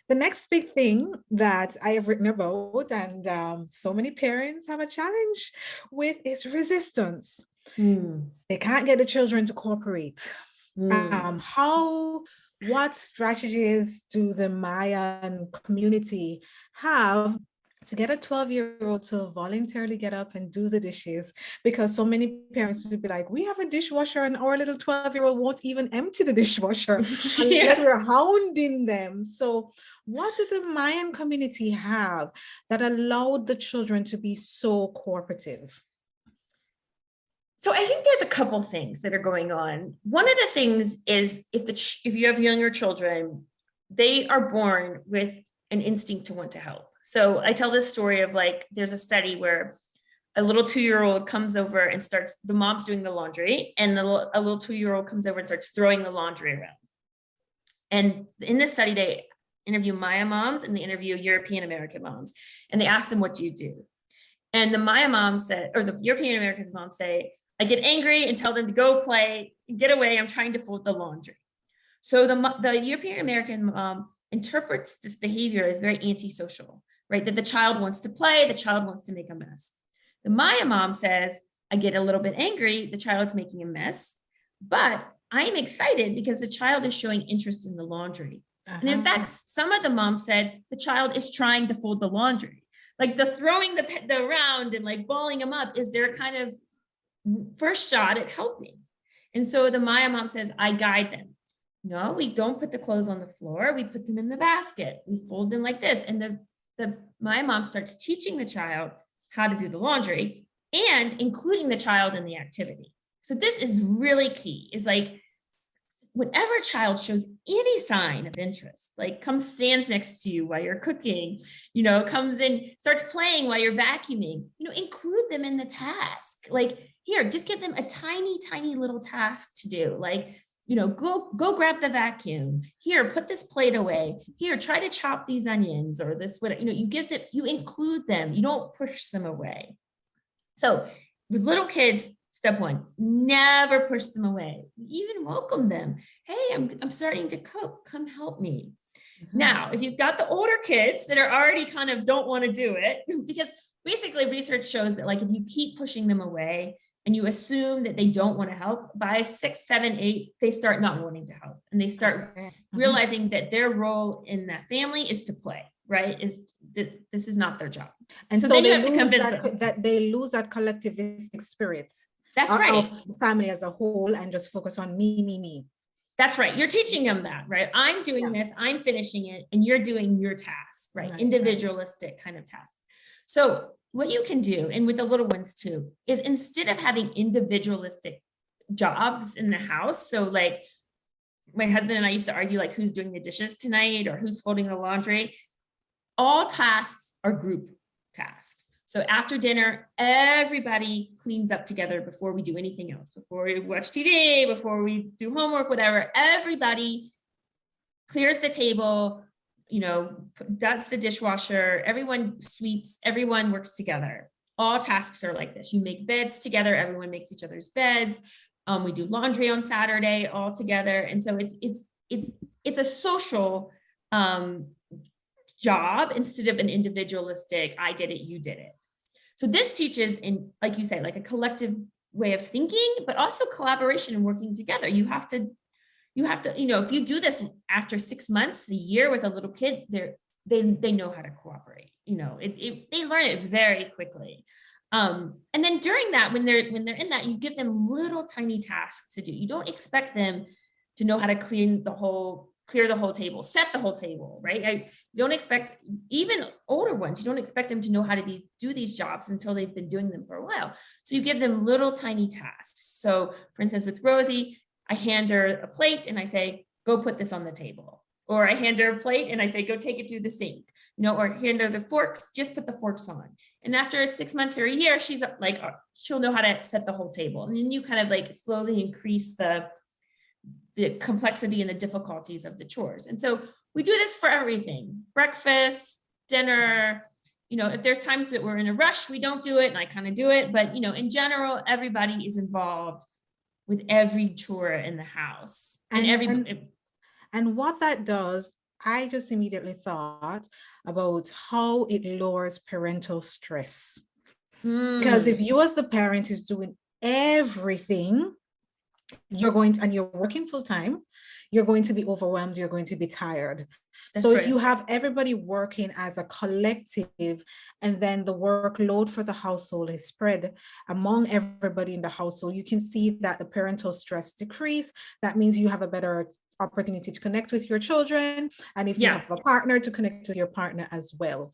The next big thing that I have written about, and so many parents have a challenge with, is resistance. Mm, They can't get the children to cooperate. mm. What strategies do the Mayan community have to get a 12-year-old to voluntarily get up and do the dishes? Because so many parents would be like, we have a dishwasher and our little 12-year-old won't even empty the dishwasher unless Yes. we're hounding them. So what did the Mayan community have that allowed the children to be so cooperative? So I think there's a couple things that are going on. One of the things is if you have younger children, they are born with an instinct to want to help. So I tell this story of like, there's a study where a little 2-year-old comes over and starts, the mom's doing the laundry, and a little 2-year-old comes over and starts throwing the laundry around. And in this study, they interview Maya moms and they interview European American moms, and they ask them, what do you do? And the Maya mom said, or the European American moms say, I get angry and tell them to go play, get away. I'm trying to fold the laundry. So the European American mom interprets this behavior as very antisocial, right? That the child wants to play, the child wants to make a mess. The Maya mom says, I get a little bit angry, the child's making a mess, but I am excited because the child is showing interest in the laundry. And in fact, some of the moms said the child is trying to fold the laundry. Like the throwing the around and like balling them up is their kind of first shot at helping. And so the Maya mom says, I guide them. No, we don't put the clothes on the floor. We put them in the basket. We fold them like this. And the Maya mom starts teaching the child how to do the laundry and including the child in the activity. So this is really key, is like, whenever a child shows any sign of interest, like comes stands next to you while you're cooking, comes in, starts playing while you're vacuuming, include them in the task. Like, here, just give them a tiny, tiny little task to do. Like, go grab the vacuum. Here, put this plate away. Here, try to chop these onions or this, you give them, you include them. You don't push them away. So with little kids, step one, never push them away. Even welcome them. Hey, I'm starting to cook. Come help me. Mm-hmm. Now, if you've got the older kids that are already kind of don't want to do it, because basically research shows that like if you keep pushing them away and you assume that they don't want to help, by 6, 7, 8, they start not wanting to help. And they start realizing that their role in that family is to play, right? Is that this is not their job. And so then you have to convince them that they lose that collectivistic spirit. That's right. Of the family as a whole, and just focus on me. That's right. You're teaching them that, right? I'm doing this, I'm finishing it, and you're doing your task, right? Individualistic kind of task. So what you can do, and with the little ones too, is instead of having individualistic jobs in the house, so like my husband and I used to argue like who's doing the dishes tonight or who's folding the laundry, all tasks are group tasks. So after dinner, everybody cleans up together before we do anything else, before we watch TV, before we do homework, whatever. Everybody clears the table, dusts the dishwasher, everyone sweeps, everyone works together. All tasks are like this. You make beds together, everyone makes each other's beds. We do laundry on Saturday all together. And so it's a social job instead of an individualistic, I did it, you did it. So this teaches, in, like you say, like a collective way of thinking, but also collaboration and working together. You have to, if you do this after 6 months, a year with a little kid, they know how to cooperate. They learn it very quickly. And then during that, when they're in that, you give them little tiny tasks to do. You don't expect them to know how to clear the whole table, set the whole table, right? You don't expect, even older ones, you don't expect them to know how to do these jobs until they've been doing them for a while. So you give them little tiny tasks. So for instance, with Rosie, I hand her a plate and I say, go put this on the table. Or I hand her a plate and I say, go take it through the sink, or hand her the forks, just put the forks on. And after 6 months or a year, she's like, she'll know how to set the whole table. And then you kind of like slowly increase the complexity and the difficulties of the chores. And so we do this for everything, breakfast, dinner, if there's times that we're in a rush, we don't do it and I kind of do it, but in general, everybody is involved with every chore in the house. And what that does, I just immediately thought about how it lowers parental stress. Because if you as the parent is doing everything, you're going to, and you're working full time, you're going to be overwhelmed, you're going to be tired. That's So right. if you have everybody working as a collective, and then the workload for the household is spread among everybody in the household, you can see that the parental stress decrease. That means you have a better opportunity to connect with your children. And if you Yeah. have a partner, to connect with your partner as well.